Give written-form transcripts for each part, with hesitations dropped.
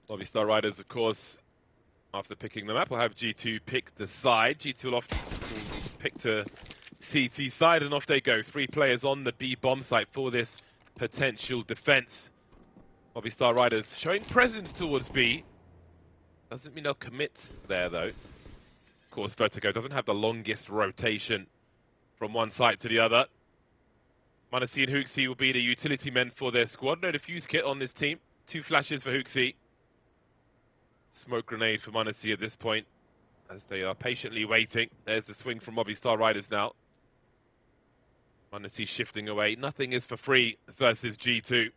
Movistar Riders, of course, after picking the map, will have G2 pick the side. G2 will often pick to CT side, and off they go. 3 players on the B bomb site for this potential defense. Movistar Riders showing presence towards B. Doesn't mean they'll commit there, though. Of course, Vertigo doesn't have the longest rotation from one side to the other. MartinezSa and HooXi will be the utility men for their squad. No defuse kit on this team. 2 flashes for HooXi. Smoke grenade for MartinezSa at this point, as they are patiently waiting. There's the swing from Movistar Riders now. MartinezSa shifting away. Nothing is for free versus G2.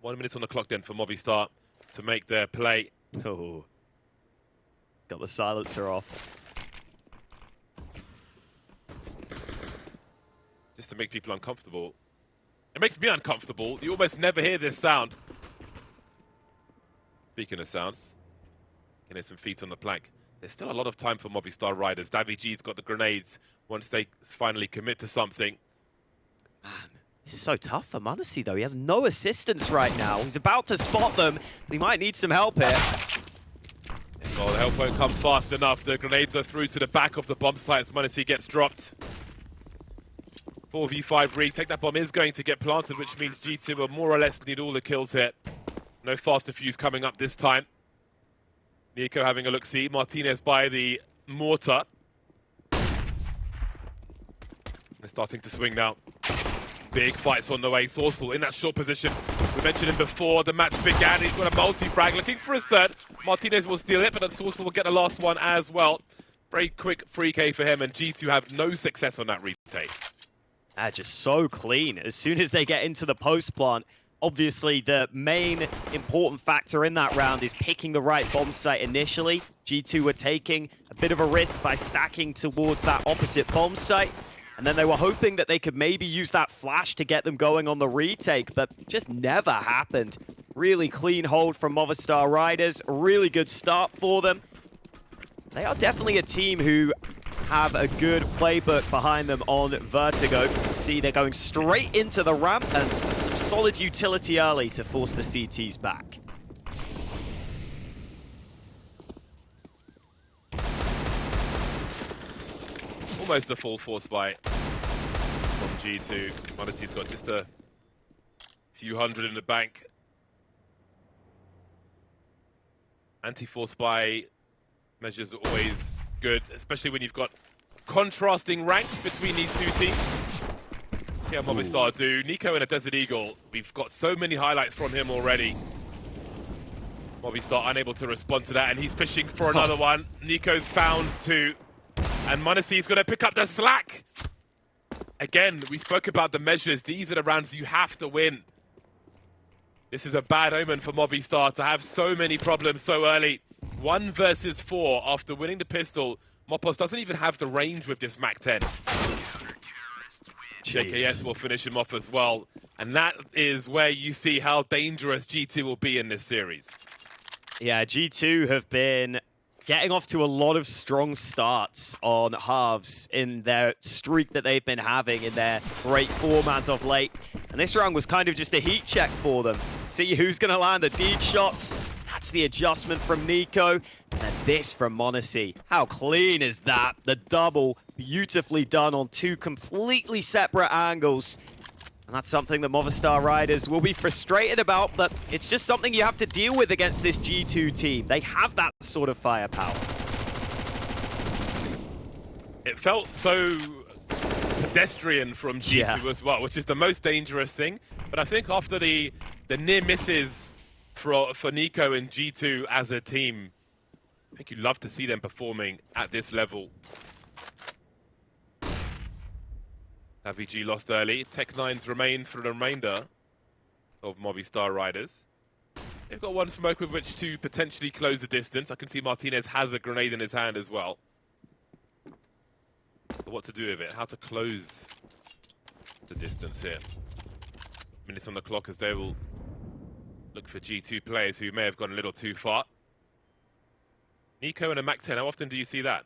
1 minute on the clock then for Movistar to make their play. Oh, got the silencer off. Just to make people uncomfortable. It makes me uncomfortable. You almost never hear this sound. Speaking of sounds, can hear some feet on the plank. There's still a lot of time for Movistar Riders. Davy G's got the grenades once they finally commit to something. Man, this is so tough for MartinezSa though. He has no assistance right now. He's about to spot them. He might need some help here. Well, the help won't come fast enough. The grenades are through to the back of the bomb site as MartinezSa gets dropped. 4v5 retake. That bomb is going to get planted, which means G2 will more or less need all the kills here. No fast defuse coming up this time. Nico having a look-see. Martinez by the mortar. They're starting to swing now. Big fights on the way. sausoL in that short position. We mentioned him before the match began. He's got a multi-frag looking for his third. Martinez will steal it, but then sausoL will get the last one as well. Very quick free K for him, and G2 have no success on that retake. Just so clean. As soon as they get into the post plant, obviously the main important factor in that round is picking the right bomb site initially. G2 were taking a bit of a risk by stacking towards that opposite bomb site. And then they were hoping that they could maybe use that flash to get them going on the retake, but just never happened. Really clean hold from Movistar Riders. A really good start for them. They are definitely a team who have a good playbook behind them on Vertigo. See, they're going straight into the ramp and some solid utility early to force the CTs back. Almost a full force buy from G2. MartinezSa's got just a few hundred in the bank. Anti-force buy measures are always good, especially when you've got contrasting ranks between these two teams. See how Movistar do. Nico and a Desert Eagle. We've got so many highlights from him already. Movistar unable to respond to that, and he's fishing for another one. Nico's found 2. And MartinezSa's going to pick up the slack. Again, we spoke about the measures. These are the rounds you have to win. This is a bad omen for Movistar to have so many problems so early. 1 versus 4 after winning the pistol. Mopos doesn't even have the range with this MAC-10. JKS will finish him off as well. And that is where you see how dangerous G2 will be in this series. Yeah, G2 have been getting off to a lot of strong starts on halves in their streak that they've been having in their great form as of late. And this round was kind of just a heat check for them. See who's going to land the deed shots. That's the adjustment from Nico. And then this from MartinezSa. How clean is that? The double, beautifully done on 2 completely separate angles. And that's something that Movistar Riders will be frustrated about, but it's just something you have to deal with against this G2 team. They have that sort of firepower. It felt so pedestrian from G2 as well, which is the most dangerous thing. But I think after the near misses for Nico and G2 as a team, I think you'd love to see them performing at this level. AVG lost early. Tech9s remain for the remainder of Movistar Riders. They've got 1 smoke with which to potentially close the distance. I can see Martinez has a grenade in his hand as well. But what to do with it? How to close the distance here. Minutes on the clock as they will look for G2 players who may have gone a little too far. Nico and a MAC-10, how often do you see that?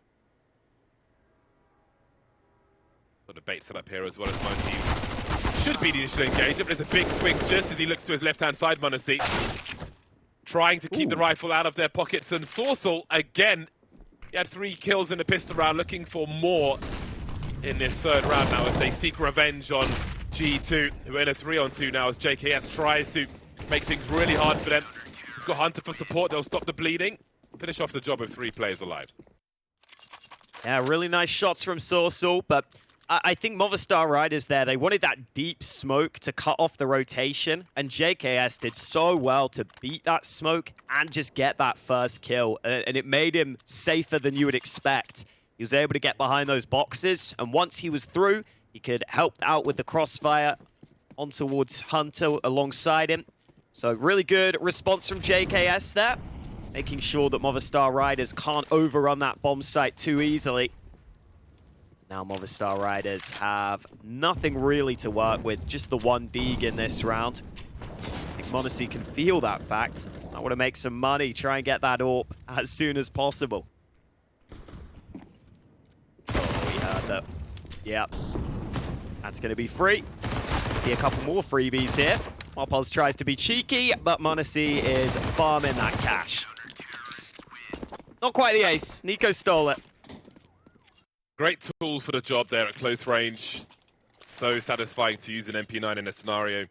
Got a bait set up here as well as Monty. Should be the initial engagement, but there's a big swing just as he looks to his left-hand side, MartinezSa. trying to keep the rifle out of their pockets. And sausoL, again, he had 3 kills in the pistol round, looking for more in this third round now as they seek revenge on G2, who are in a 3-on-2 now as JKS tries to make things really hard for them. He's got Hunter for support, they'll stop the bleeding, finish off the job with 3 players alive. Yeah, really nice shots from sausoL, but I think Movistar Riders there, they wanted that deep smoke to cut off the rotation, and JKS did so well to beat that smoke and just get that first kill, and it made him safer than you would expect. He was able to get behind those boxes, and once he was through, he could help out with the crossfire on towards Hunter alongside him. So really good response from JKS there, making sure that Movistar Riders can't overrun that bomb site too easily. Now Movistar Riders have nothing really to work with, just the 1 Deeg in this round. I think MartinezSa can feel that fact. I want to make some money, try and get that AWP as soon as possible. Oh, we heard that. Yep. That's going to be free. Be a couple more freebies here. Mopoz tries to be cheeky, but MartinezSa is farming that cash. Not quite the ace. Nico stole it. Great tool for the job there at close range. So satisfying to use an MP9 in a scenario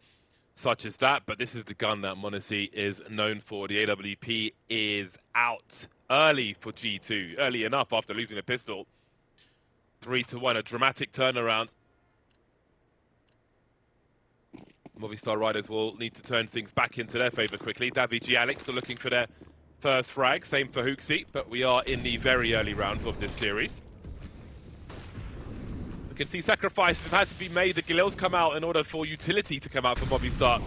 such as that, but this is the gun that MartinezSa is known for. The AWP is out early for G2, early enough after losing a pistol. 3-1, a dramatic turnaround. Movistar Riders will need to turn things back into their favor quickly. Davy Alex are looking for their first frag, same for HooXi, but we are in the very early rounds of this series. You can see sacrifices have had to be made. The Galils come out in order for utility to come out for Movistar.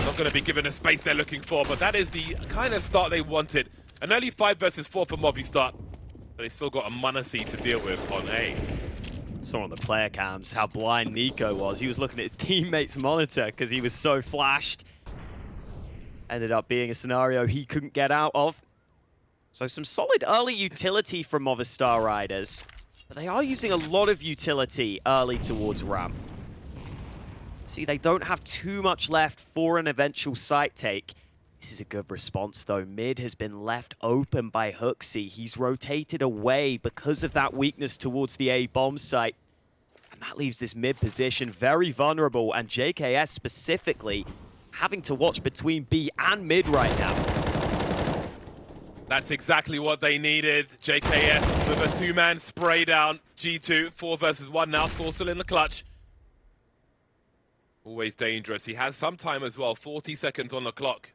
Not going to be given the space they're looking for, but that is the kind of start they wanted. An early 5 versus 4 for Movistar, but they still got a MartinezSa to deal with on A. Saw on the player cams how blind Nico was. He was looking at his teammate's monitor because he was so flashed. Ended up being a scenario he couldn't get out of. So some solid early utility from Movistar Riders. But they are using a lot of utility early towards ramp. See, they don't have too much left for an eventual site take. This is a good response, though. Mid has been left open by HooXi. He's rotated away because of that weakness towards the A bomb site. And that leaves this mid position very vulnerable, and JKS specifically having to watch between B and mid right now. That's exactly what they needed. JKS with a 2-man spray down. G2, 4 versus 1 now. sausoL in the clutch. Always dangerous. He has some time as well, 40 seconds on the clock.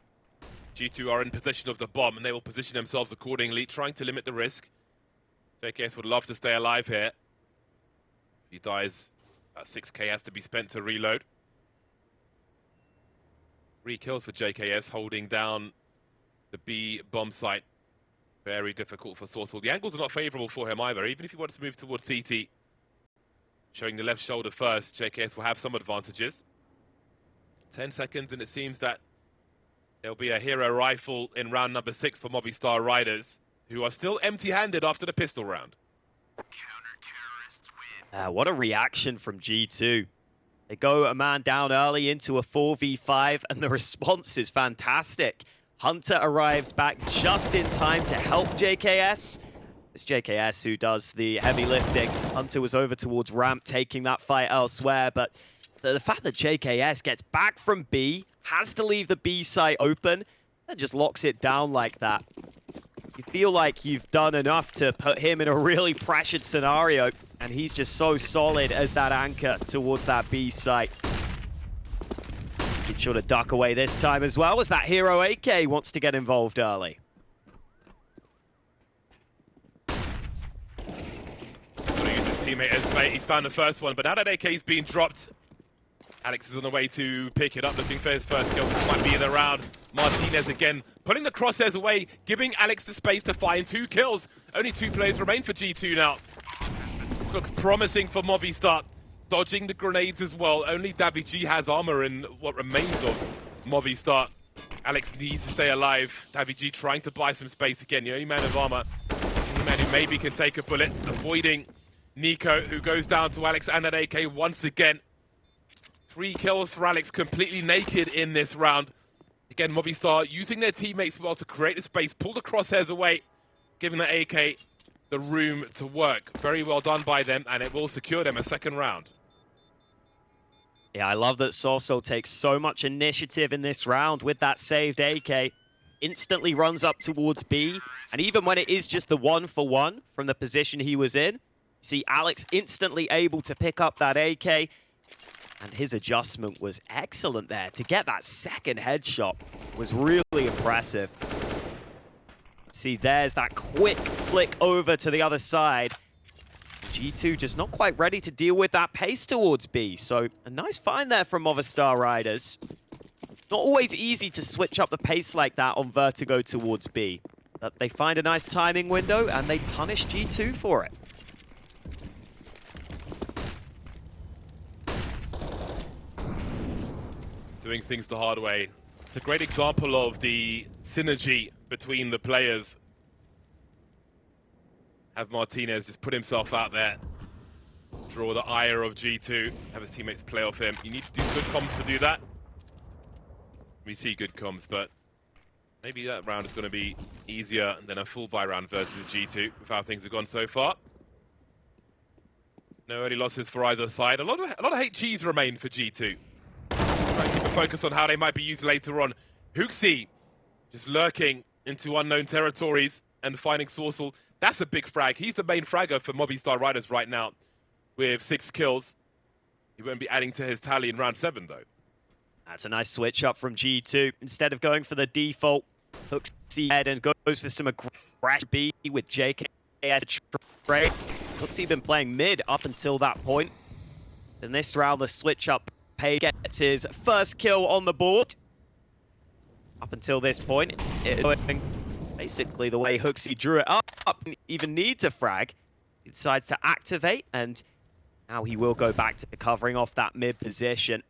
G2 are in possession of the bomb, and they will position themselves accordingly, trying to limit the risk. JKS would love to stay alive here. If he dies, 6k has to be spent to reload. 3 kills for JKS, holding down the B bomb site. Very difficult for sausoL. The angles are not favorable for him either, even if he wants to move towards CT. Showing the left shoulder first, JKS will have some advantages. 10 seconds, and it seems that there'll be a hero rifle in round number 6 for Movistar Riders, who are still empty-handed after the pistol round. What a reaction from G2. They go a man down early into a 4v5, and the response is fantastic. Hunter arrives back just in time to help JKS. It's JKS who does the heavy lifting. Hunter was over towards ramp, taking that fight elsewhere, but the fact that JKS gets back from B, has to leave the B site open, and just locks it down like that. You feel like you've done enough to put him in a really pressured scenario, and he's just so solid as that anchor towards that B site. Be sure to duck away this time as well, as that hero AK wants to get involved early. Gonna use his teammate as bait. He's found the first one, but now that AK's been dropped, Alex is on the way to pick it up, looking for his first kill. This might be the round. Martinez again, putting the crosshairs away, giving Alex the space to find 2 kills. Only 2 players remain for G2 now. This looks promising for Movistar. Dodging the grenades as well. Only Davy G has armor in what remains of Movistar. Alex needs to stay alive. Davy G trying to buy some space again. The only man of armor. The only man who maybe can take a bullet. Avoiding Nico, who goes down to Alex and that AK once again. 3 kills for Alex, completely naked in this round. Again, Movistar using their teammates well to create the space, pull the crosshairs away, giving the AK the room to work. Very well done by them, and it will secure them a second round. Yeah, I love that sausoL takes so much initiative in this round with that saved AK. Instantly runs up towards B, and even when it is just the 1-for-1 from the position he was in, see Alex instantly able to pick up that AK, and his adjustment was excellent there. To get that second headshot was really impressive. See, there's that quick flick over to the other side. G2 just not quite ready to deal with that pace towards B, so a nice find there from Movistar Riders. Not always easy to switch up the pace like that on Vertigo towards B, but they find a nice timing window and they punish G2 for it. Doing things the hard way. It's a great example of the synergy between the players. Have Martinez just put himself out there, draw the ire of G2, have his teammates play off him. You need to do good comms to do that. We see good comms, but maybe that round is going to be easier than a full buy round versus G2 with how things have gone so far. No early losses for either side. A lot of HGs remain for G2. Try to keep a focus on how they might be used later on. HooXi just lurking into unknown territories and finding sausoL. That's a big frag. He's the main fragger for Movistar Riders right now with 6 kills. He won't be adding to his tally in round 7, though. That's a nice switch up from G2. Instead of going for the default, HooXi head and goes for some aggressive B with JK as a trade. HooXi been playing mid up until that point. In this round, the switch up pay gets his first kill on the board. Up until this point, it's going basically the way HooXi drew it up, didn't even need to frag. He decides to activate, and now he will go back to covering off that mid position.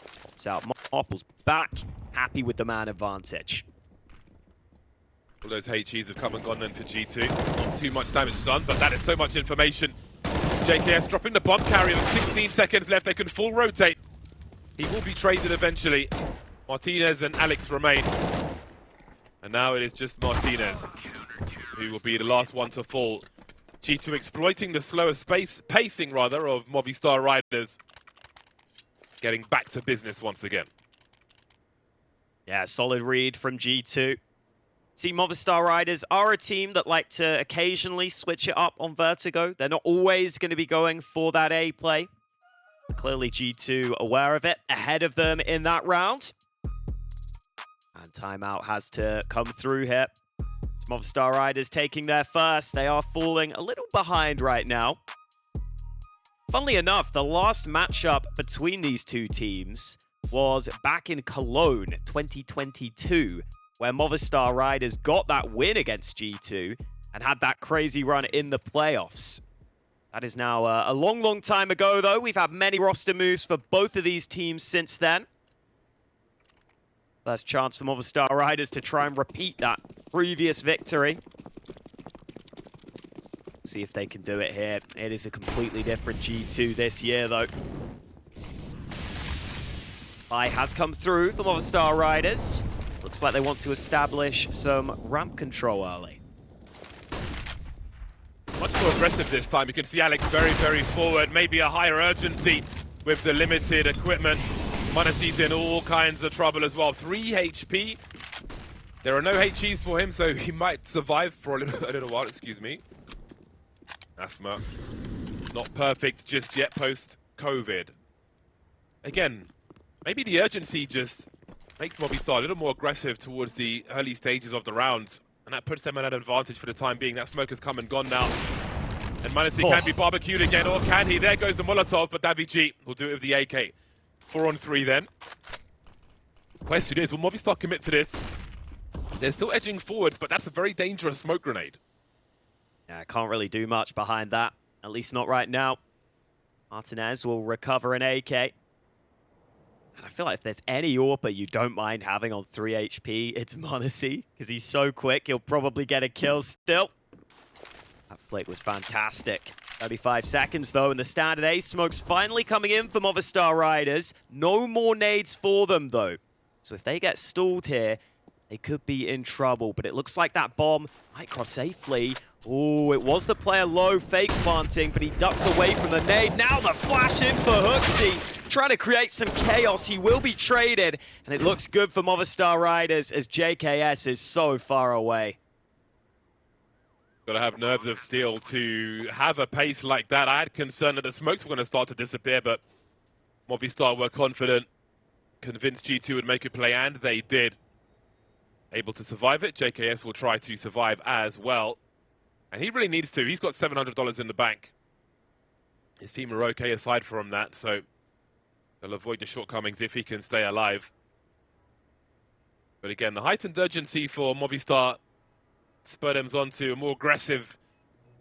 Spots out Mopple's back, happy with the man advantage. All those HEs have come and gone then for G2. Not too much damage done, but that is so much information. JKS dropping the bomb carrier with 16 seconds left. They can full rotate. He will be traded eventually. Martinez and Alex remain. And now it is just Martinez who will be the last one to fall. G2 exploiting the slower pacing of Movistar Riders. Getting back to business once again. Yeah, solid read from G2. See, Movistar Riders are a team that like to occasionally switch it up on Vertigo. They're not always going to be going for that A play. Clearly G2 aware of it, ahead of them in that round. And timeout has to come through here. It's Movistar Riders taking their first. They are falling a little behind right now. Funnily enough, the last matchup between these two teams was back in Cologne 2022, where Movistar Riders got that win against G2 and had that crazy run in the playoffs. That is now a long, long time ago, though. We've had many roster moves for both of these teams since then. First chance for Movistar Riders to try and repeat that previous victory. See if they can do it here. It is a completely different G2 this year, though. Buy has come through for Movistar Riders. Looks like they want to establish some ramp control early. Much more aggressive this time. You can see Alex very, very forward. Maybe a higher urgency with the limited equipment. MartinezSa's in all kinds of trouble as well. 3 HP. There are no HEs for him, so he might survive for a little while. Excuse me. Asthma. Not perfect just yet post-COVID. Again, maybe the urgency just makes Movistar a little more aggressive towards the early stages of the round. And that puts them at an advantage for the time being. That smoke has come and gone now. And MartinezSa can be barbecued again, or can he? There goes the Molotov, but Davy will do it with the AK. 4 on 3 then. Question is, will Movistar commit to this? They're still edging forwards, but that's a very dangerous smoke grenade. Yeah, can't really do much behind that. At least not right now. Martinez will recover an AK. And I feel like if there's any AWPer you don't mind having on 3 HP, it's MartinezSa, because he's so quick, he'll probably get a kill still. That flick was fantastic. 35 seconds, though, and the standard ace smoke's finally coming in for Movistar Riders. No more nades for them, though. So if they get stalled here, they could be in trouble. But it looks like that bomb might cross safely. Oh, it was the player low, fake planting, but he ducks away from the nade. Now the flash in for HooXi, trying to create some chaos. He will be traded, and it looks good for Movistar Riders as JKS is so far away. Got to have nerves of steel to have a pace like that. I had concern that the smokes were going to start to disappear, but Movistar were confident, convinced G2 would make a play, and they did. Able to survive it. JKS will try to survive as well. And he really needs to. He's got $700 in the bank. His team are okay aside from that, so they'll avoid the shortcomings if he can stay alive. But again, the heightened urgency for Movistar spurred them on to a more aggressive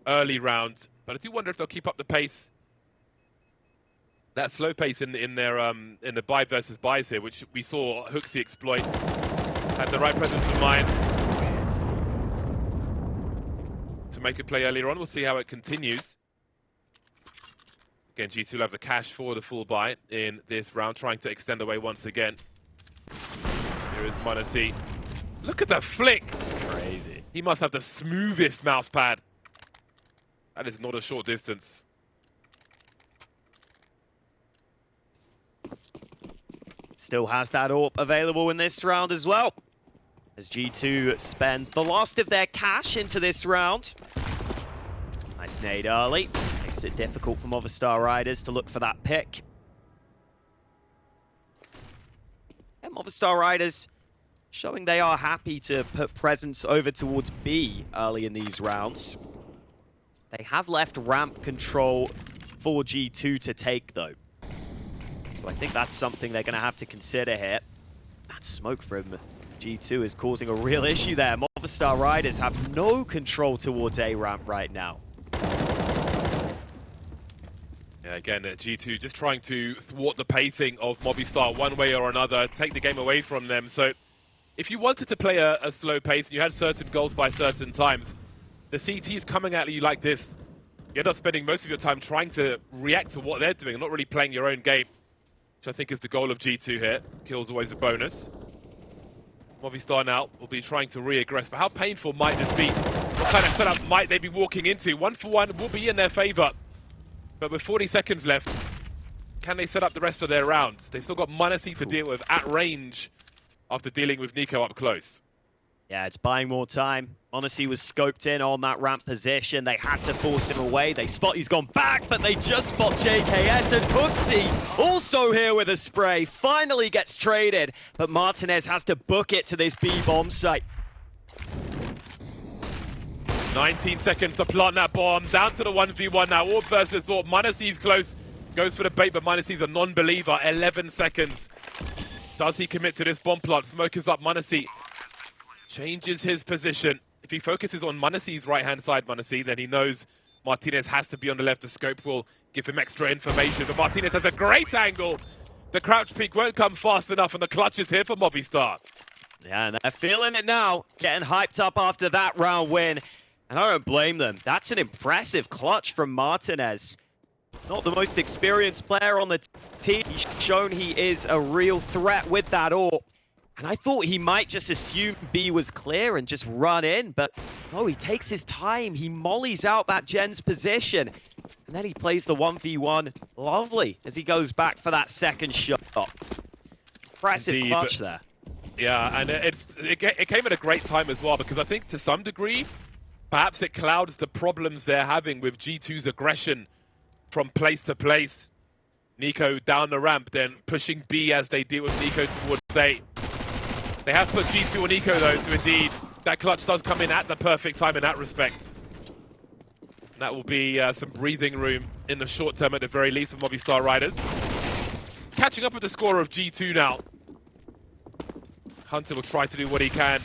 early round. But I do wonder if they'll keep up the pace. That slow pace in the buy versus buys here, which we saw HooXi exploit. Had the right presence of mind to make a play earlier on. We'll see how it continues. Again, G2 will have the cash for the full buy in this round, trying to extend away once again. Here is MartinezSa. Look at the flick! It's crazy. He must have the smoothest mouse pad. That is not a short distance. Still has that AWP available in this round as well, as G2 spend the last of their cash into this round. Nice nade early. Makes it difficult for Movistar Riders to look for that pick. And Movistar Riders showing they are happy to put presence over towards B early in these rounds. They have left ramp control for G2 to take, though. So I think that's something they're going to have to consider here. That smoke from G2 is causing a real issue there. Movistar Riders have no control towards A ramp right now. Yeah, again, G2 just trying to thwart the pacing of Movistar one way or another, take the game away from them. So if you wanted to play a slow pace and you had certain goals by certain times, the CT is coming at you like this. You end up spending most of your time trying to react to what they're doing and not really playing your own game, which I think is the goal of G2 here. Kill's always a bonus. Movistar now will be trying to re-aggress, but how painful might this be? What kind of setup might they be walking into? 1-for-1 will be in their favor, but with 40 seconds left, can they set up the rest of their rounds? They've still got MartinezSa to deal with at range after dealing with Nico up close. Yeah, it's buying more time. MartinezSa was scoped in on that ramp position. They had to force him away. They spot he's gone back, but they just spot JKS, and HooXi also here with a spray. Finally gets traded, but Martinez has to book it to this B bomb site. 19 seconds to plant that bomb. Down to the 1v1 now. AWP versus AWP. MartinezSa's close. Goes for the bait, but MartinezSa's a non-believer. 11 seconds. Does he commit to this bomb plant? Smoke is up. MartinezSa changes his position. If he focuses on MartinezSa's right-hand side, MartinezSa, then he knows Martinez has to be on the left. The scope will give him extra information, but Martinez has a great angle. The crouch peek won't come fast enough, and the clutch is here for Movistar. Yeah, and they're feeling it now. Getting hyped up after that round win. And I don't blame them. That's an impressive clutch from Martinez. Not the most experienced player on the team. He's shown he is a real threat with that AWP. And I thought he might just assume B was clear and just run in, but no, he takes his time. He mollies out that Gen's position, and then he plays the 1v1 lovely as he goes back for that second shot. Impressive Indeed, clutch there. Yeah, and it came at a great time as well, because I think to some degree, perhaps it clouds the problems they're having with G2's aggression from place to place. Nico down the ramp, then pushing B as they deal with Nico towards A. They have put G2 on Nico though, so indeed, that clutch does come in at the perfect time in that respect. And that will be some breathing room in the short term at the very least for Movistar Riders. Catching up with the score of G2 now. Hunter will try to do what he can.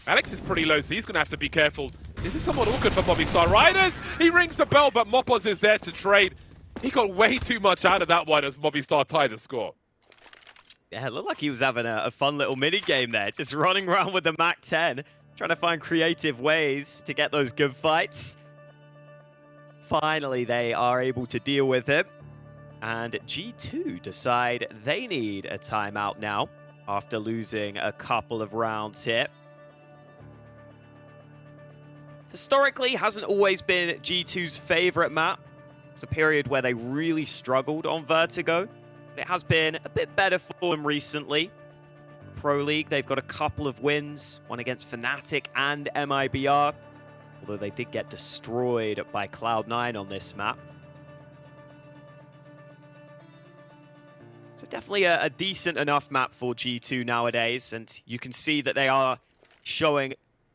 Alex is pretty low, so he's going to have to be careful. This is somewhat awkward for Movistar Riders. He rings the bell, but Mopos is there to trade. He got way too much out of that one as Movistar tied the score. Yeah, it looked like he was having a fun little mini game there, just running around with the MAC-10, trying to find creative ways to get those good fights. Finally, they are able to deal with him, and G2 decide they need a timeout now. after losing a couple of rounds here. Historically, hasn't always been G2's favorite map. It's a period where they really struggled on Vertigo. It has been a bit better for them recently. Pro League, they've got a couple of wins, one against Fnatic and MIBR, although they did get destroyed by Cloud9 on this map. So definitely a decent enough map for G2 nowadays, and you can see that they are showing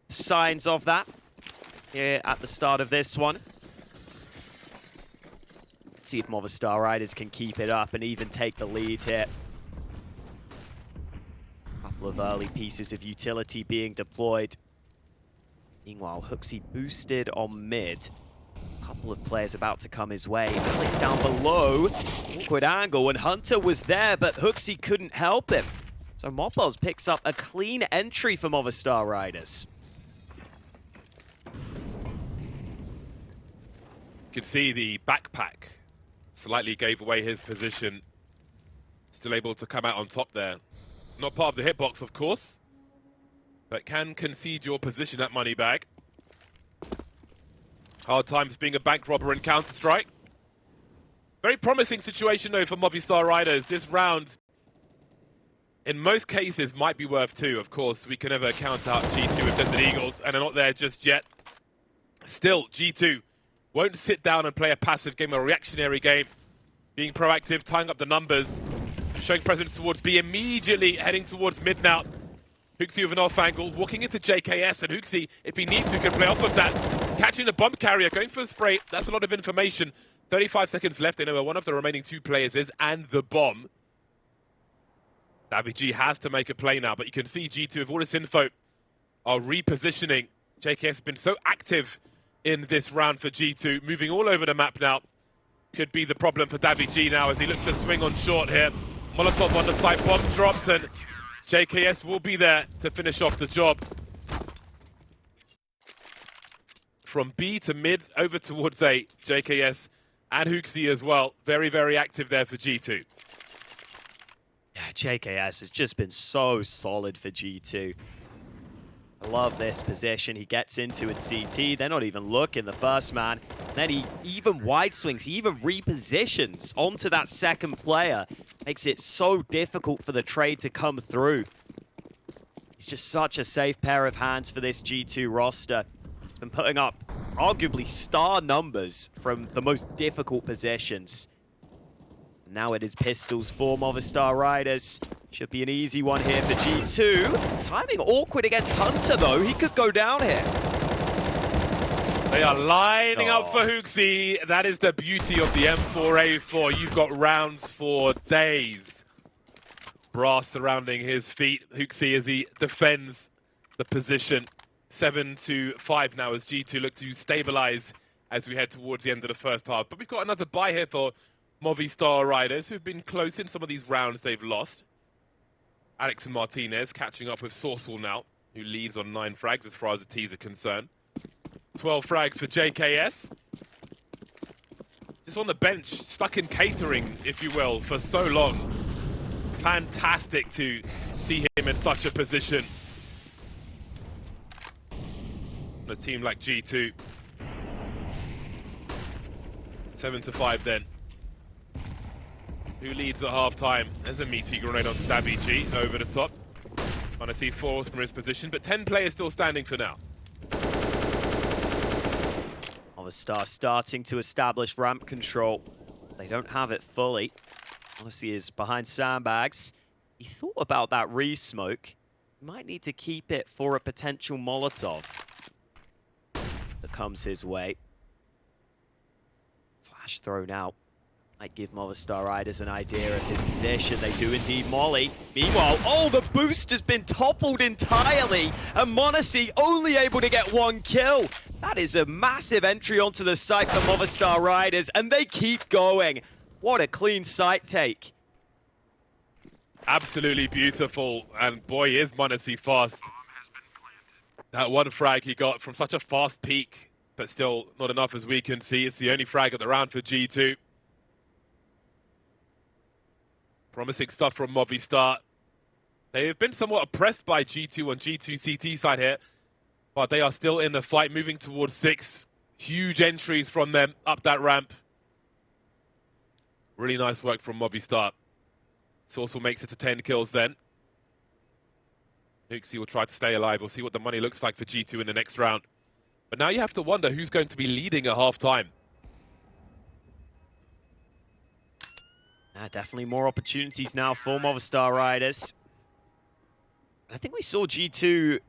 signs of that here at the start of this one. Let's see if Movistar Riders can keep it up and even take the lead here. Couple of early pieces of utility being deployed. Meanwhile, HooXi boosted on mid. Couple of players about to come his way. Alex down below. Awkward angle, and Hunter was there, but HooXi couldn't help him. So Mobboz picks up a clean entry for Movistar Riders. You can see the backpack slightly gave away his position. Still able to come out on top there. Not part of the hitbox, of course, but can concede your position at Moneybag. Hard times being a bank robber in Counter-Strike. Very promising situation, though, for Movistar Riders. This round, in most cases, might be worth 2. Of course, we can never count out G2 with Desert Eagles, and they're not there just yet. Still, G2 won't sit down and play a passive game, a reactionary game. Being proactive, tying up the numbers, showing presence towards B, immediately heading towards mid now. HooXi with an off angle, walking into JKS, and HooXi, if he needs to, can play off of that. Catching the bomb carrier, going for a spray, that's a lot of information. 35 seconds left, they know where one of the remaining 2 players is, and the bomb. daviG has to make a play now, but you can see G2 with all this info are repositioning. JKS has been so active in this round for G2, moving all over the map now. Could be the problem for daviG now as he looks to swing on short here. Molotov on the side, bomb drops, and JKS will be there to finish off the job. From B to mid, over towards A, JKS and HooXi as well. Very, very active there for G2. Yeah, JKS has just been so solid for G2. I love this position he gets into in CT. They're not even looking, the first man. And then he even wide swings, he even repositions onto that second player. Makes it so difficult for the trade to come through. He's just such a safe pair of hands for this G2 roster. He's been putting up arguably star numbers from the most difficult positions. Now it is pistols for Movistar Riders. Should be an easy one here for G2. Timing awkward against Hunter, though. He could go down here. They are lining up for HooXi. That is the beauty of the M4A4. You've got rounds for days. Brass surrounding his feet. HooXi as he defends the position. 7-5 now as G2 look to stabilize as we head towards the end of the first half. But we've got another buy here for Movistar Riders, who've been close in some of these rounds they've lost. Alex and Martinez catching up with sausoL now, who leads on 9 frags as far as the T's are concerned. 12 frags for JKS. Just on the bench, stuck in catering, if you will, for so long. Fantastic to see him in such a position. On a team like G2. 7-5 then. Who leads at half-time? There's a meaty grenade onto daviG over the top. Trying to see Force from his position, but 10 players still standing for now. Movistar starting to establish ramp control. They don't have it fully. Odyssey is behind sandbags. He thought about that re-smoke. Might need to keep it for a potential Molotov that comes his way. Flash thrown out. Might give Movistar Riders an idea of his position. They do indeed molly. Meanwhile, oh, the boost has been toppled entirely, and MartinezSa only able to get 1 kill. That is a massive entry onto the site for Movistar Riders, and they keep going. What a clean site take. Absolutely beautiful, and boy, is MartinezSa fast. That 1 frag he got from such a fast peak, but still not enough as we can see. It's the only frag of the round for G2. Promising stuff from Movistar. They've been somewhat oppressed by G2 on G2 CT side here, but they are still in the fight, moving towards 6. Huge entries from them up that ramp. Really nice work from Movistar. sausoL makes it to 10 kills then. HooXi will try to stay alive. We'll see what the money looks like for G2 in the next round. But now you have to wonder who's going to be leading at half-time. Definitely more opportunities now for Movistar Riders. I think we saw G2,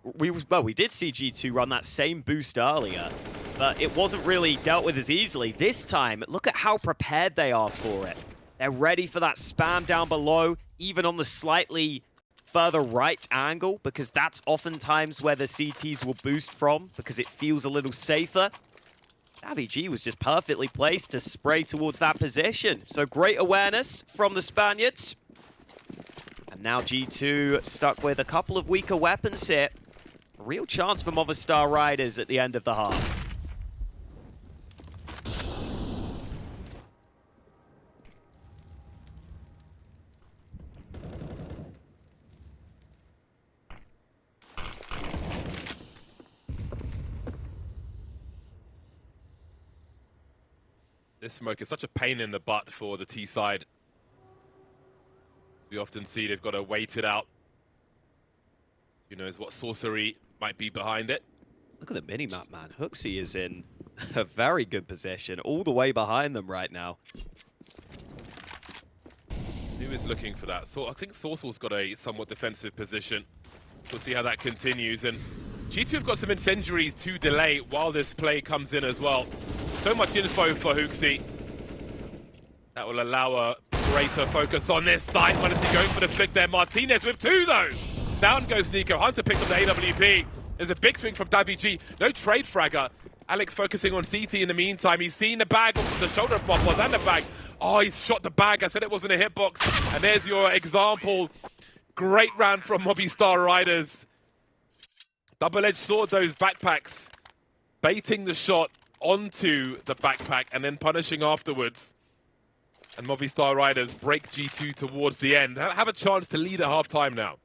we did see G2 run that same boost earlier, but it wasn't really dealt with as easily. This time, look at how prepared they are for it. They're ready for that spam down below, even on the slightly further right angle, because that's oftentimes where the CTs will boost from, because it feels a little safer. G was just perfectly placed to spray towards that position. So great awareness from the Spaniards. And now G2 stuck with a couple of weaker weapons here. A real chance for Movistar Riders at the end of the half. This smoke is such a pain in the butt for the T side. As we often see, they've got to wait it out. Who knows what sorcery might be behind it. Look at the minimap, man. HooXi is in a very good position, all the way behind them right now. Who is looking for that? So I think sausoL's got a somewhat defensive position. We'll see how that continues. And G2 have got some incendiaries to delay while this play comes in as well. So much info for HooXi. That will allow a greater focus on this side. MartinezSa going for the flick there. Martinez with 2 though. Down goes Nico. Hunter picks up the AWP. There's a big swing from G. No trade fragger. Alex focusing on CT in the meantime. He's seen the bag off the shoulder of Moppos and the bag. Oh, he's shot the bag. I said it wasn't a hitbox. And there's your example. Great round from Movistar Riders. Double-edged sword, those backpacks. Baiting the shot onto the backpack and then punishing afterwards. And Movistar Riders break G2 towards the end. Have a chance to lead at half-time now.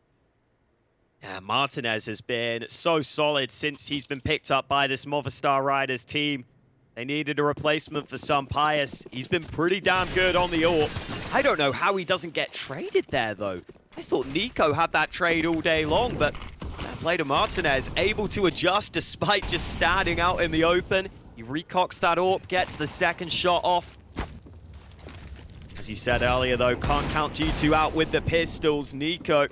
Yeah, Martinez has been so solid since he's been picked up by this Movistar Riders team. They needed a replacement for Sun Pius. He's been pretty damn good on the AWP. I don't know how he doesn't get traded there, though. I thought Nico had that trade all day long, but play to Martinez, able to adjust despite just standing out in the open. He recocks that AWP, gets the second shot off. As you said earlier, though, can't count G2 out with the pistols. Nico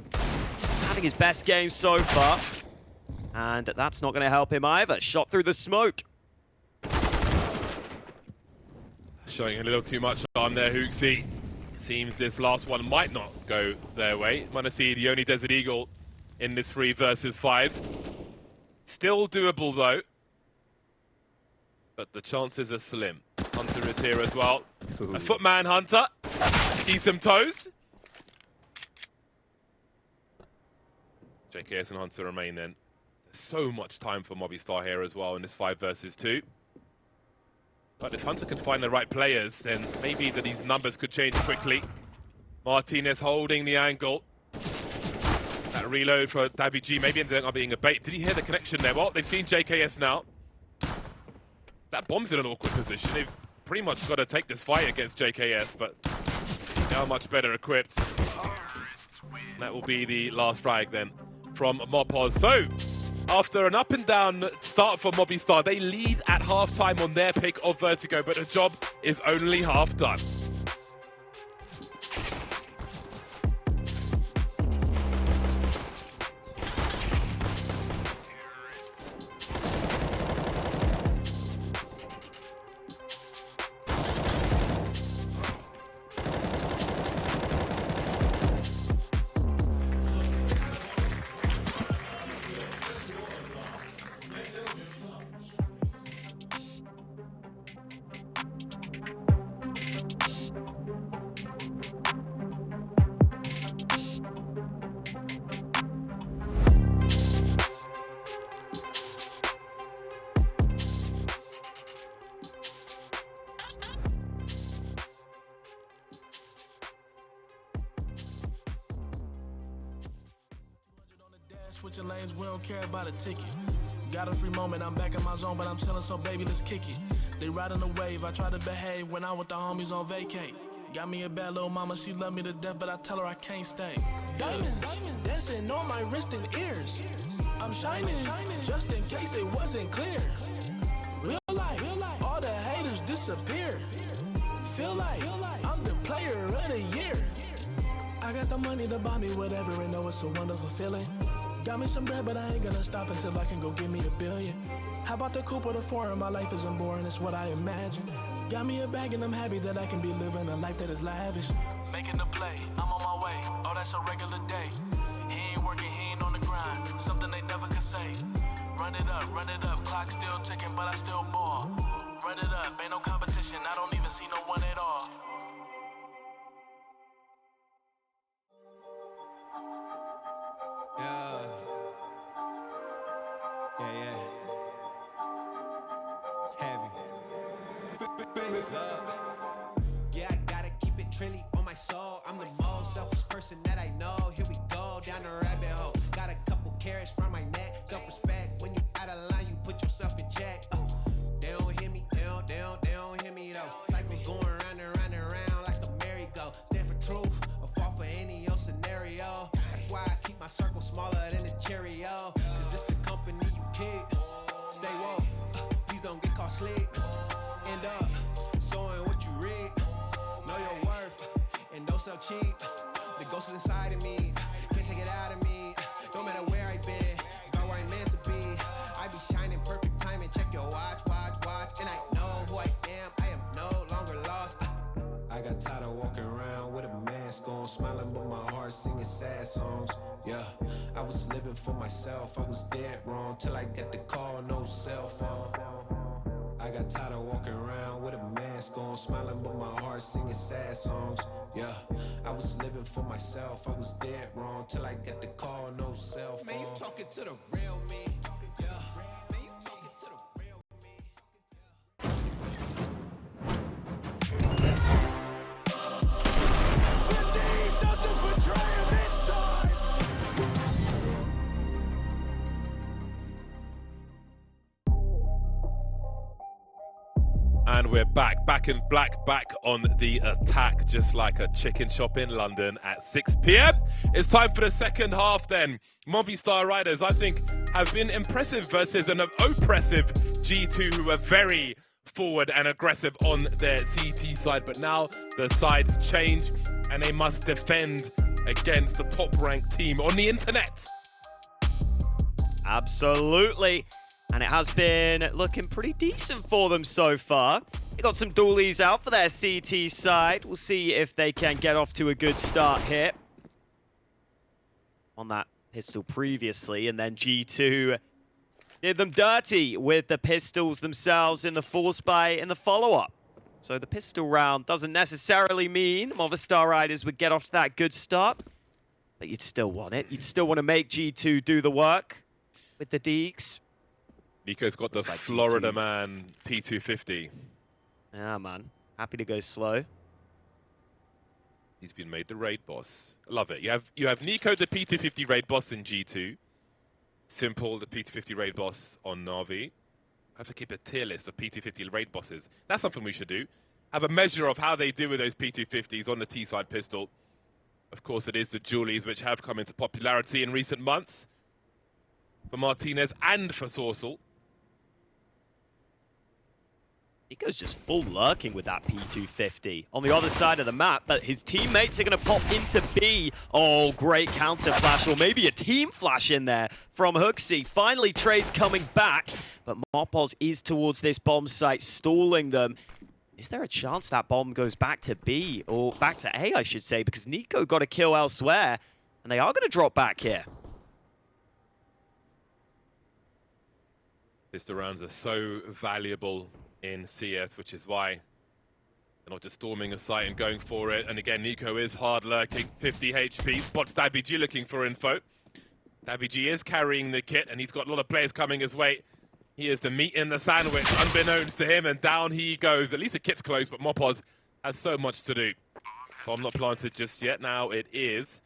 having his best game so far. And that's not going to help him either. Shot through the smoke. Showing a little too much on there, HooXi. Seems this last one might not go their way. MartinezSa, the only Desert Eagle in this 3 versus 5. Still doable, though. But the chances are slim. Hunter is here as well. Ooh. A footman Hunter. See some toes. JKS and Hunter remain then. There's so much time for Movistar here as well in this 5 versus 2. But if Hunter can find the right players, then maybe these numbers could change quickly. Martinez holding the angle. That reload for G maybe ended up being a bait. Did he hear the connection there? Well, they've seen JKS now. That bomb's in an awkward position. They've pretty much got to take this fight against JKS, but they are much better equipped. That will be the last frag then from Moppos. So, after an up and down start for Movistar, they lead at halftime on their pick of Vertigo, but the job is only half done. switching lanes, we don't care about a ticket. Got a free moment, I'm back in my zone, but I'm chilling, so baby, let's kick it. They riding the wave, I try to behave when I'm with the homies on vacate. Got me a bad little mama, she love me to death, but I tell her I can't stay. Diamonds, dancing on my wrist and ears. I'm shining, just in case it wasn't clear. Real life, all the haters disappear. Feel like I'm the player of the year. I got the money to buy me whatever and know it's a wonderful feeling. Got me some bread, but I ain't gonna stop until I can go give me $1 billion. How about the coupe or the foreign? My life isn't boring, it's what I imagine. Got me a bag and I'm happy that I can be living a life that is lavish. Making the play, I'm on my way, oh that's a regular day. He ain't working, he ain't on the grind, something they never could say. Run it up, clock still ticking, but I still ball. Run it up, ain't no competition, I don't even see no one at all. Yeah. It's heavy. Yeah, I gotta keep it trendy on my soul. I'm the most selfish person that I know. Here we go, down the rabbit hole. Got a couple carrots around my neck. Self-respect, when you out of line, you put yourself in check. They don't hear me, they don't hear me though. Cycles going round and round like a merry-go. Stand for truth, or fall for any old scenario. That's why I keep my circle smaller than a Cheerio. Cause it's the company you keep. Stay woke, please don't get caught sleep. End up sowing what you reap. Know your worth and don't sell cheap. The ghost is inside of me, can't take it out of me. No matter where I've been, it's about where I'm meant to be. I be shining perfect timing, check your watch. And I know who I am no longer lost. I got tired of walking around with a mask on, smiling but my heart singing sad songs. Yeah, I was living for myself, I was dead wrong till I got the call, no cell phone. I got tired of walking around with a mask on, smiling but my heart singing sad songs. Yeah, I was living for myself, I was dead wrong till I got the call, no cell phone. Man, you talking to the real me. Yeah, man, you talking to the real me. The team doesn't betray him this time. And we're back in black, back on the attack, just like a chicken shop in London at 6 p.m. It's time for the second half then. Movistar Riders, I think, have been impressive versus an oppressive G2 who are very forward and aggressive on their CT side. But now the sides change and they must defend against the top-ranked team on the internet. Absolutely. And it has been looking pretty decent for them so far. They got some dualies out for their CT side. We'll see if they can get off to a good start here. On that pistol previously, and then G2 did them dirty with the pistols themselves in the force buy in the follow-up. So the pistol round doesn't necessarily mean Movistar Riders would get off to that good start, but you'd still want it. You'd still want to make G2 do the work with the Deeks. Nico's got the Looks like Florida G2. Man P250. Yeah, man. Happy to go slow. He's been made the raid boss. Love it. You have Nico, the P250 raid boss in G2. Simple, the P250 raid boss on Na'Vi. I have to keep a tier list of P250 raid bosses. That's something we should do. Have a measure of how they do with those P250s on the T-side pistol. Of course, it is the dualies which have come into popularity in recent months. For Martinez and for sausoL. Nico's just full lurking with that P250 on the other side of the map, but his teammates are going to pop into B. Oh, great counter flash, or maybe a team flash in there from HooXi. Finally, Trade's coming back, but Mopoz is towards this bomb site, stalling them. Is there a chance that bomb goes back to B, or back to A, I should say, because Nico got a kill elsewhere, and they are going to drop back here. Pistol rounds are so valuable in CS, which is why they're not just storming a site and going for it. And again, Nico is hard lurking, 50 HP, spots DaviG looking for info. DaviG is carrying the kit, and he's got a lot of players coming his way. He is the meat in the sandwich, unbeknownst to him, and down he goes. At least the kit's close, but Mopoz has so much to do. So I'm not planted just yet. Now it is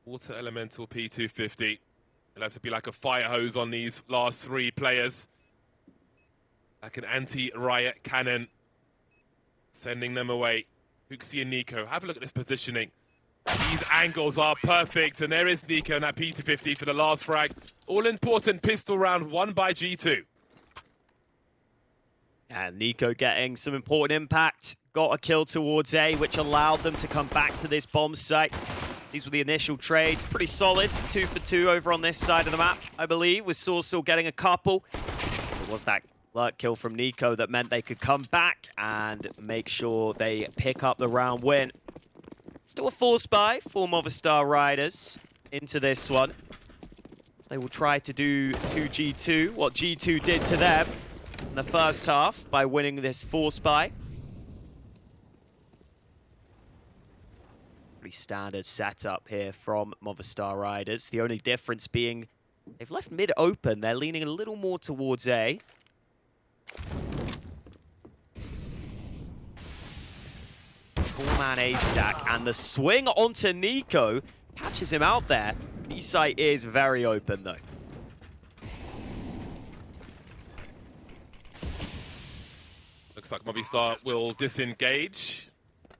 Water Elemental P250. It'll have to be like a fire hose on these last three players. Like an anti-riot cannon. Sending them away. HooXi and Nico, have a look at this positioning. These angles are perfect, and there is Nico and that P250 for the last frag. All-important pistol round won by G2. And Nico getting some important impact. Got a kill towards A, which allowed them to come back to this bomb site. These were the initial trades. Pretty solid. 2 for 2 over on this side of the map, I believe, with sausoL getting a couple. It was that lurk kill from Nico that meant they could come back and make sure they pick up the round win. Still a force buy for Movistar Riders into this one. So they will try to do to G2 what G2 did to them in the first half by winning this force buy. Pretty standard setup here from Movistar Riders. The only difference being they've left mid open. They're leaning a little more towards A. Four-man A stack, and the swing onto Nico catches him out there. B site is very open though. Looks like Movistar will disengage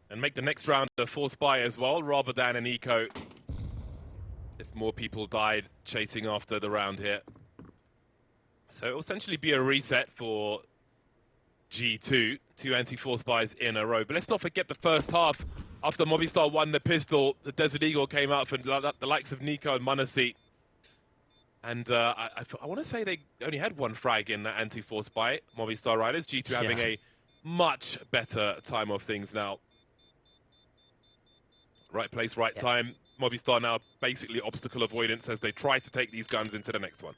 and make the next round a force buy as well, rather than an eco. If more people died chasing after the round here. So it will essentially be a reset for G2. 2 anti-force buys in a row. But let's not forget the first half. After Movistar won the pistol, the Desert Eagle came out for the likes of Nico and MartinezSa. And I want to say they only had one frag in that anti-force buy, Movistar Riders. G2 having a much better time of things now. Right place, right time. Movistar now basically obstacle avoidance as they try to take these guns into the next one.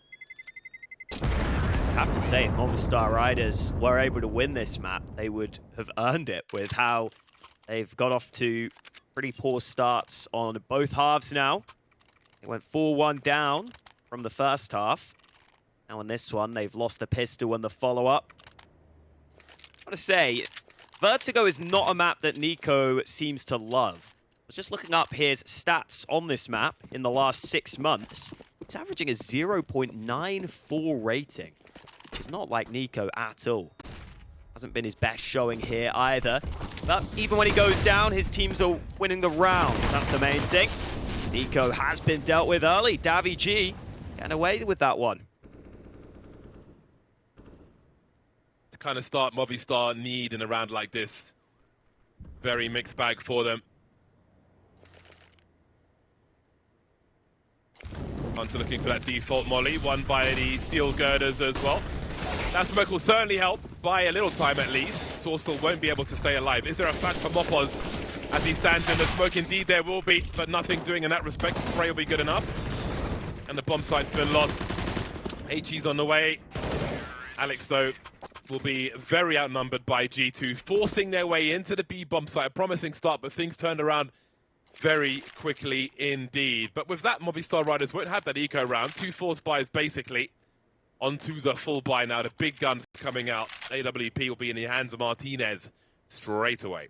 I have to say, if Movistar Riders were able to win this map, they would have earned it with how they've got off to pretty poor starts on both halves now. They went 4-1 down from the first half. Now in this one, they've lost the pistol and the follow-up. I want to say, Vertigo is not a map that Nico seems to love. I was just looking up his stats on this map in the last 6 months. It's averaging a 0.94 rating, which is not like Nico at all. Hasn't been his best showing here either. But even when he goes down, his teams are winning the rounds. That's the main thing. Nico has been dealt with early. Davi G getting away with that one. To kind of start Movistar need in a round like this. Very mixed bag for them. Hunter looking for that default molly, won by the steel girders as well. That smoke will certainly help, buy a little time at least. sausoL won't be able to stay alive. Is there a flash for Mopos as he stands in the smoke? Indeed there will be, but nothing doing in that respect. The spray will be good enough. And the bomb site's been lost. HooXi's on the way. Alex, though, will be very outnumbered by G2, forcing their way into the B bomb site. A promising start, but things turned around very quickly indeed. But with that, Movistar Riders won't have that eco round. 2 force buys basically onto the full buy now. The big guns coming out. AWP will be in the hands of Martinez straight away.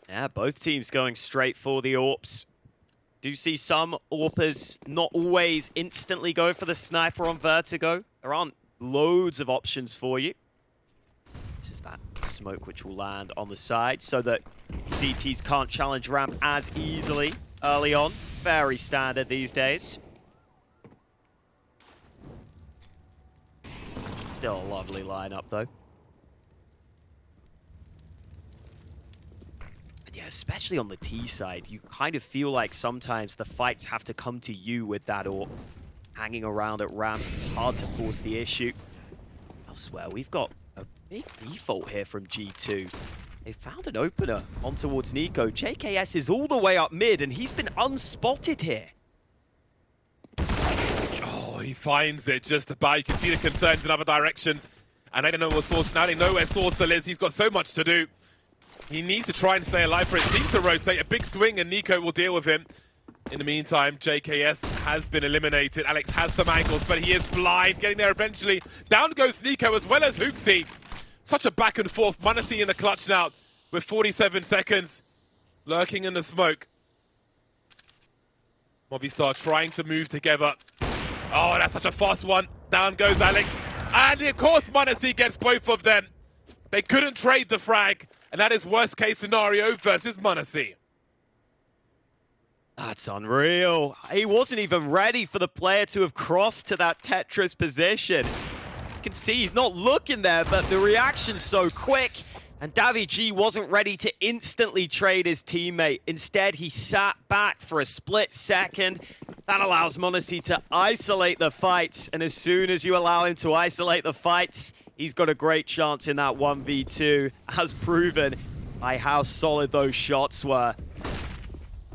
Yeah, both teams going straight for the AWPs. Do see some AWPers not always instantly go for the sniper on Vertigo. There aren't loads of options for you. This is that smoke which will land on the side so that CTs can't challenge ramp as easily early on. Very standard these days. Still a lovely lineup though. And yeah, especially on the T side, you kind of feel like sometimes the fights have to come to you with that AWP hanging around at ramp. It's hard to force the issue. Elsewhere, we've got a big default here from G2. They found an opener on towards Nico. JKS is all the way up mid, and he's been unspotted here. Oh, he finds it just about. You can see the concerns in other directions. And they don't know where sausoL, now they know where sausoL is. He's got so much to do. He needs to try and stay alive for it. Seems to rotate a big swing, and Nico will deal with him. In the meantime, JKS has been eliminated. Alex has some angles, but he is blind. Getting there eventually. Down goes Nico as well as HooXi. Such a back and forth. MartinezSa in the clutch now with 47 seconds. Lurking in the smoke. Movistar trying to move together. Oh, that's such a fast one. Down goes Alex. And of course, MartinezSa gets both of them. They couldn't trade the frag. And that is worst case scenario versus MartinezSa. That's unreal. He wasn't even ready for the player to have crossed to that Tetris position. You can see he's not looking there, but the reaction's so quick. And daviG wasn't ready to instantly trade his teammate. Instead, he sat back for a split second. That allows MartinezSa to isolate the fights. And as soon as you allow him to isolate the fights, he's got a great chance in that 1v2, as proven by how solid those shots were.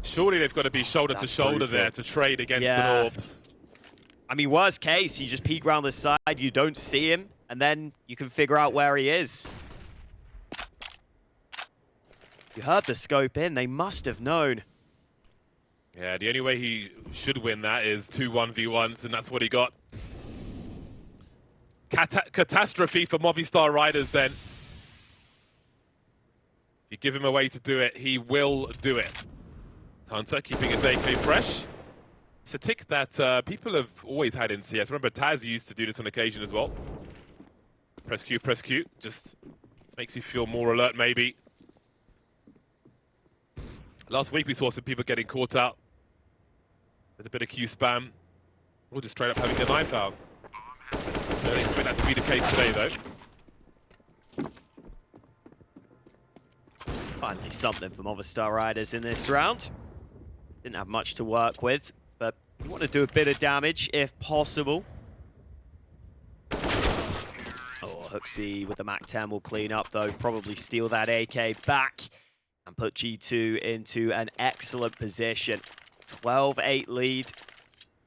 Surely they've got to be shoulder to shoulder there to trade against an orb. I mean, worst case, you just peek around the side, you don't see him, and then you can figure out where he is. You heard the scope in, they must have known. Yeah, the only way he should win that is 2 1v1s, and that's what he got. Catastrophe for Movistar Riders then. If you give him a way to do it, he will do it. Hunter keeping his AK fresh. It's a tick that people have always had in CS. Remember, Taz used to do this on occasion as well. Press Q, just makes you feel more alert maybe. Last week we saw some people getting caught out with a bit of Q spam, or just straight up having a knife out. Don't expect that to be the case today though. Finally something for Movistar Riders in this round. Didn't have much to work with, but you want to do a bit of damage if possible. Oh, HooXi with the MAC-10 will clean up though, probably steal that AK back and put G2 into an excellent position. 12-8 lead.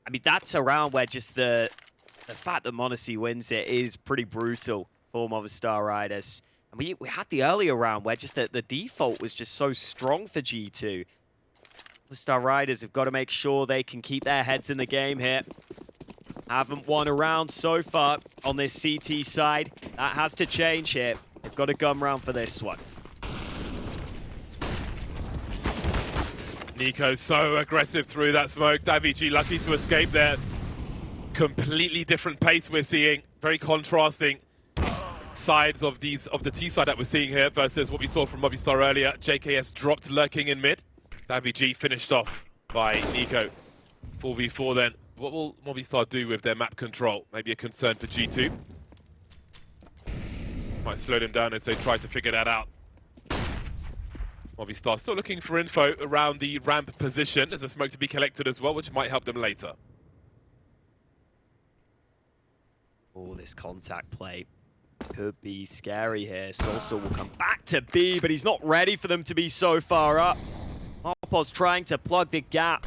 I mean, that's a round where just the fact that MartinezSa wins it is pretty brutal for Movistar Riders. And we had the earlier round where just the default was just so strong for G2. Movistar Riders have got to make sure they can keep their heads in the game here. Haven't won a round so far on this CT side. That has to change here. They've got a gun round for this one. NiKo so aggressive through that smoke. daviG lucky to escape there. Completely different pace we're seeing. Very contrasting sides of the T side that we're seeing here versus what we saw from Movistar earlier. JKS dropped lurking in mid. daviG finished off by NiKo. 4v4 then. What will Movistar do with their map control? Maybe a concern for G2. Might slow them down as they try to figure that out. Movistar still looking for info around the ramp position. There's a smoke to be collected as well, which might help them later. Oh, this contact play could be scary here. sausoL will come back to B, but he's not ready for them to be so far up. Marpos trying to plug the gap.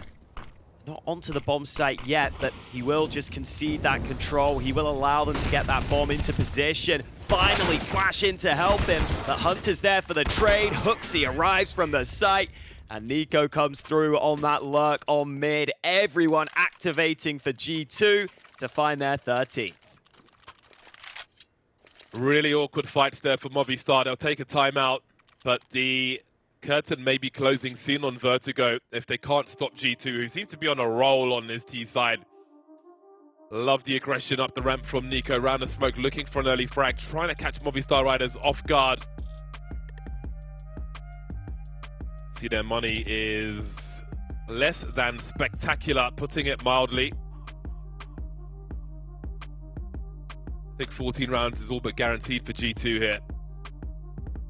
Not onto the bomb site yet, but he will just concede that control. He will allow them to get that bomb into position. Finally flash in to help him. The Hunter's there for the trade. HooXi arrives from the site. And NiKo comes through on that lurk on mid. Everyone activating for G2 to find their 13th. Really awkward fights there for Movistar. They'll take a timeout, but the curtain may be closing soon on Vertigo if they can't stop G2, who seem to be on a roll on this T side. Love the aggression up the ramp from NiKo. Round the smoke, looking for an early frag, trying to catch Movistar Riders off guard. See, their money is less than spectacular, putting it mildly. I think 14 rounds is all but guaranteed for G2 here.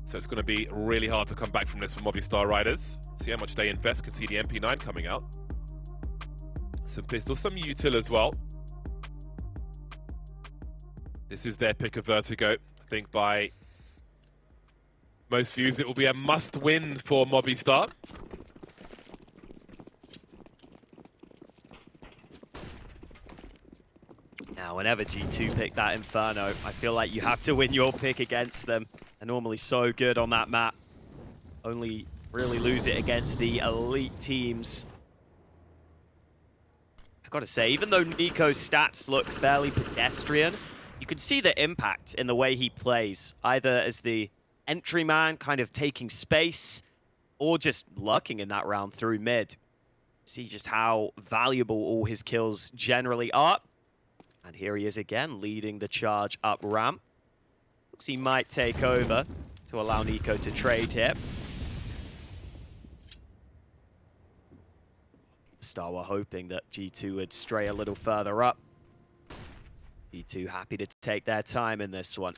So it's going to be really hard to come back from this for Movistar Riders. See how much they invest. Can see the MP9 coming out. Some pistols, some util as well. This is their pick of Vertigo. I think by most views it will be a must-win for Movistar. Now, whenever G2 pick that Inferno, I feel like you have to win your pick against them. They're normally so good on that map. Only really lose it against the elite teams. I've got to say, even though NiKo's stats look fairly pedestrian, you can see the impact in the way he plays, either as the entry man kind of taking space or just lurking in that round through mid. See just how valuable all his kills generally are. And here he is again, leading the charge up ramp. Looks he might take over to allow Nico to trade here. Star were hoping that G2 would stray a little further up. G2 happy to take their time in this one.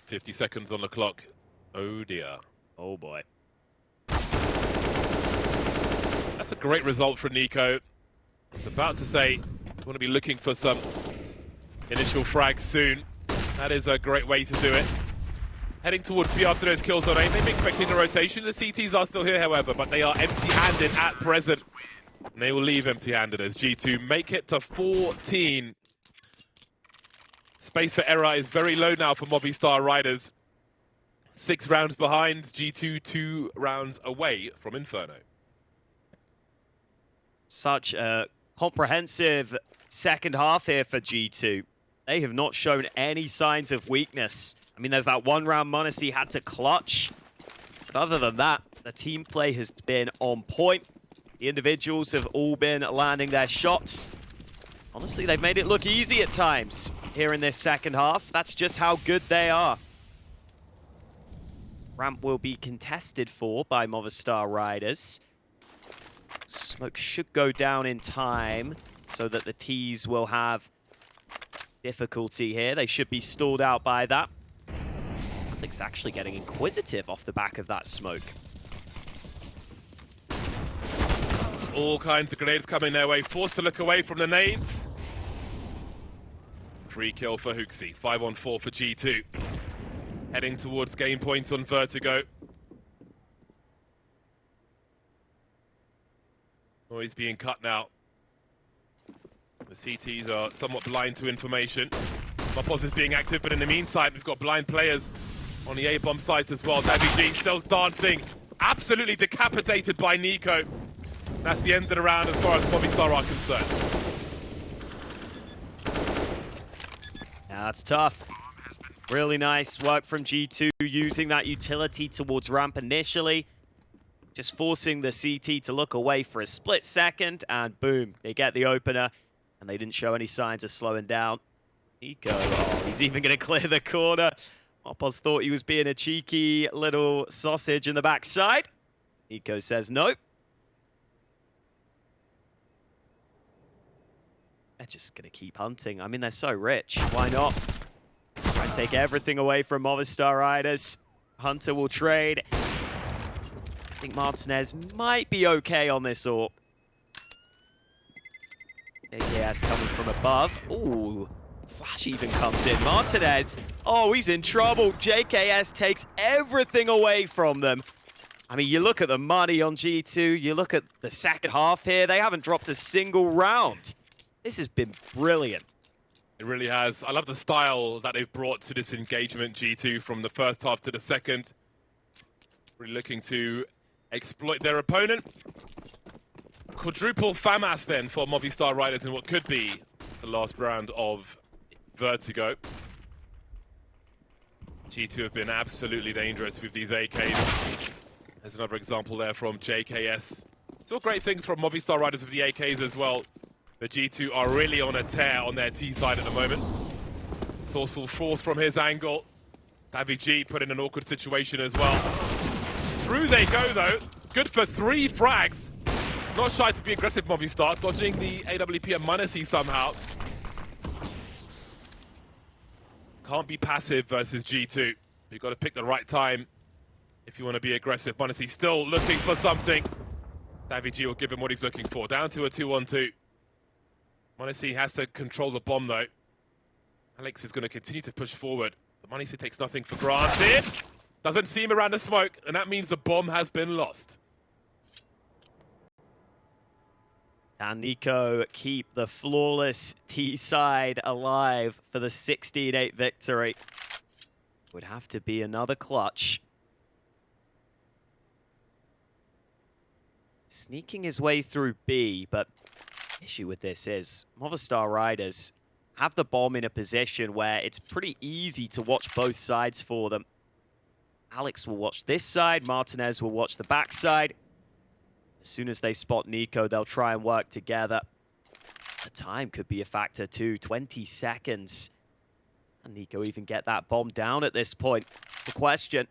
"50 seconds on the clock. Oh dear. Oh boy. That's a great result for Nico. I was about to say, we want to be looking for some initial frags soon. That is a great way to do it. Heading towards B after those kills on A. They've been expecting a rotation. The CTs are still here, however, but they are empty-handed at present. And they will leave empty-handed as G2 make it to 14. Space for error is very low now for Movistar Riders. 6 rounds behind, G2 2 rounds away from Inferno. Such a comprehensive second half here for G2. They have not shown any signs of weakness. I mean, there's that one round MartinezSa had to clutch. But other than that, the team play has been on point. The individuals have all been landing their shots. Honestly, they've made it look easy at times here in this second half. That's just how good they are. Ramp will be contested for by Movistar Riders. Smoke should go down in time so that the T's will have difficulty here. They should be stalled out by that. Alex actually getting inquisitive off the back of that smoke. All kinds of grenades coming their way, forced to look away from the nades. Free kill for HooXi, 5-on-4 for G2. Heading towards game points on Vertigo. Noise being cut now. The CTs are somewhat blind to information. Mopos is being active, but in the meantime, we've got blind players on the A-bomb site as well. Davy G still dancing, absolutely decapitated by Nico. That's the end of the round as far as Movistar are concerned. Yeah, that's tough. Really nice work from G2 using that utility towards ramp initially. Just forcing the CT to look away for a split second, and boom, they get the opener, and they didn't show any signs of slowing down. Nico, oh, he's even going to clear the corner. Mopos thought he was being a cheeky little sausage in the backside. Nico says no. They're just going to keep hunting. I mean, they're so rich. Why not? Try and take everything away from Movistar Riders. Hunter will trade. I think Martinez might be okay on this AWP. JKS coming from above. Ooh, Flash even comes in. Martinez, oh, he's in trouble. JKS takes everything away from them. I mean, you look at the money on G2, you look at the second half here, they haven't dropped a single round. This has been brilliant. It really has. I love the style that they've brought to this engagement, G2, from the first half to the second. Really looking to exploit their opponent. Quadruple FAMAS then for Movistar Riders in what could be the last round of Vertigo. G2 have been absolutely dangerous with these AKs. There's another example there from JKS. Still great things from Movistar Riders with the AKs as well. The G2 are really on a tear on their T side at the moment. sausoL force from his angle. Davy G put in an awkward situation as well. Through they go though. Good for 3 frags. Not shy to be aggressive, Movistar, dodging the AWP and MartinezSa somehow. Can't be passive versus G2. You've got to pick the right time if you want to be aggressive. MartinezSa still looking for something. Davy G will give him what he's looking for. Down to a 2-on-2. MartinezSa has to control the bomb though. Alex is going to continue to push forward. But MartinezSa takes nothing for granted. Doesn't see him around the smoke, and that means the bomb has been lost. Can Nico keep the flawless T side alive for the 16-8 victory? Would have to be another clutch. Sneaking his way through B, but issue with this is Movistar Riders have the bomb in a position where it's pretty easy to watch both sides for them. Alex will watch this side, Martinez will watch the back side. As soon as they spot Nico, they'll try and work together. The time could be a factor too, 20 seconds. Can Nico even get that bomb down at this point? It's a question.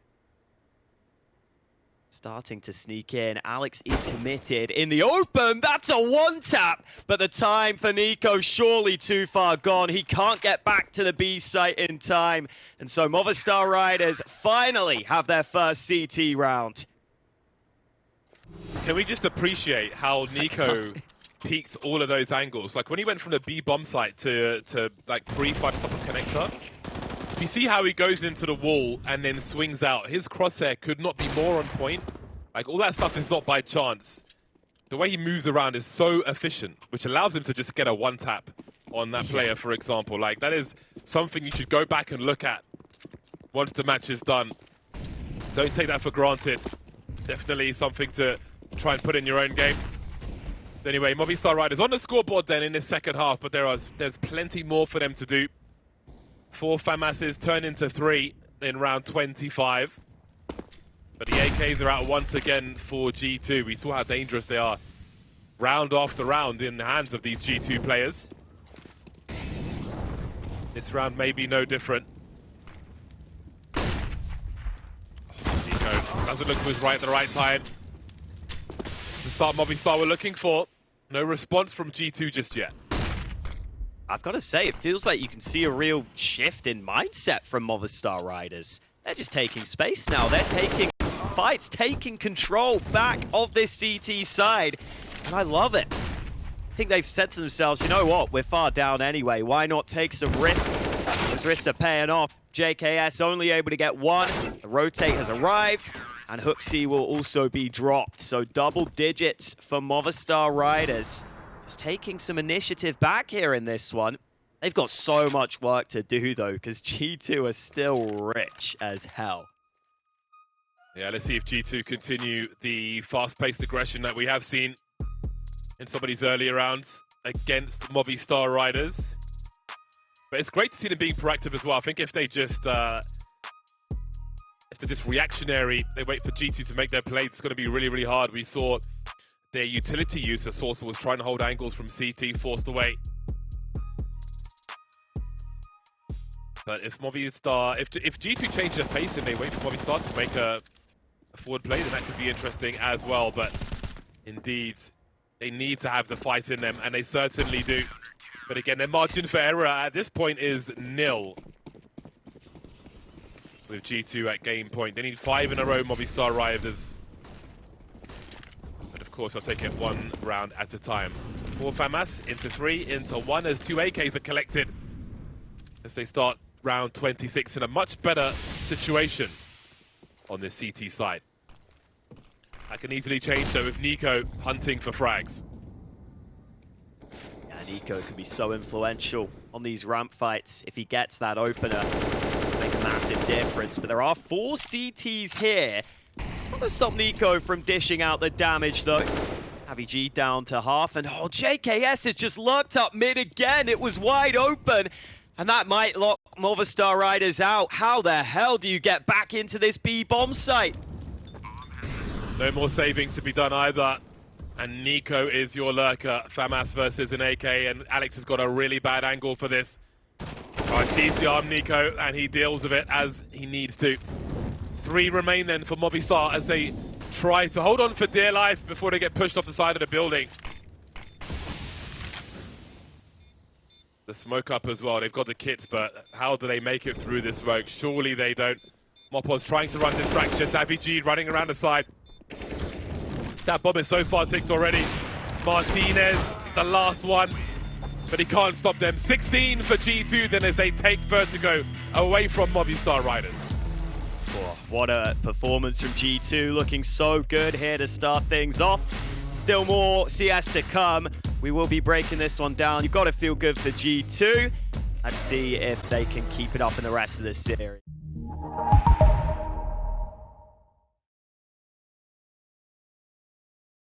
Starting to sneak in. Alex is committed in the open. That's a one-tap. But the time for Nico surely too far gone. He can't get back to the B site in time. And so Movistar Riders finally have their first CT round. Can we just appreciate how Nico peaked all of those angles? Like when he went from the B bomb site to like pre-fight top of connector, you see how he goes into the wall and then swings out. His crosshair could not be more on point. Like all that stuff is not by chance. The way he moves around is so efficient, which allows him to just get a one tap on that player, for example. Like that is something you should go back and look at once the match is done. Don't take that for granted. Definitely something to try and put in your own game. Anyway, Movistar Riders on the scoreboard then in this second half, but there's plenty more for them to do. 4 FAMASs turn into 3 in round 25. But the AKs are out once again for G2. We saw how dangerous they are round after round in the hands of these G2 players. This round may be no different. Nico doesn't look to his right at the right time. It's the start Movistar we're looking for. No response from G2 just yet. I've got to say, it feels like you can see a real shift in mindset from Movistar Riders. They're just taking space now. They're taking fights, taking control back of this CT side. And I love it. I think they've said to themselves, you know what, we're far down anyway. Why not take some risks? Those risks are paying off. JKS only able to get 1. The rotate has arrived. And HooXi will also be dropped. So double digits for Movistar Riders. Just taking some initiative back here in this one. They've got so much work to do, though, because G2 are still rich as hell. Yeah, let's see if G2 continue the fast-paced aggression that we have seen in some of these earlier rounds against Movistar Riders. But it's great to see them being proactive as well. I think if they're just reactionary, they wait for G2 to make their plays, it's going to be really, really hard. We saw their utility user, sausoL, was trying to hold angles from CT, forced away. But if Movistar, if G2 change their pace and they wait for Movistar to make a forward play, then that could be interesting as well. But indeed, they need to have the fight in them, and they certainly do. But again, their margin for error at this point is 0. With G2 at game point. They need 5 in a row, Movistar Riders. But of course, I'll take it 1 round at a time. 4 FAMAS into 3 into 1 as 2 AKs are collected. As they start round 26 in a much better situation on this CT side. That can easily change though with Nico hunting for frags. Yeah, Nico can be so influential on these ramp fights. If he gets that opener, make a massive difference. But there are 4 CTs here. It's not going to stop Nico from dishing out the damage though. AviG down to half, and oh, JKS has just lurked up mid again. It was wide open, and that might lock Movistar Riders out. How the hell do you get back into this B bomb site? No more saving to be done either. And Nico is your lurker. FAMAS versus an AK, and Alex has got a really bad angle for this. Oh, sees the arm, Nico, and he deals with it as he needs to. 3 remain then for Movistar as they try to hold on for dear life before they get pushed off the side of the building. The smoke up as well. They've got the kits, but how do they make it through this smoke? Surely they don't. Mopo's trying to run distraction. AviG running around the side. That bomb is so far ticked already. Martinez, the last one, but he can't stop them. 16 for G2 then as they take Vertigo away from Movistar Riders. Oh, what a performance from G2, looking so good here to start things off. Still more CS to come. We will be breaking this one down. You've got to feel good for G2. Let's see if they can keep it up in the rest of this series.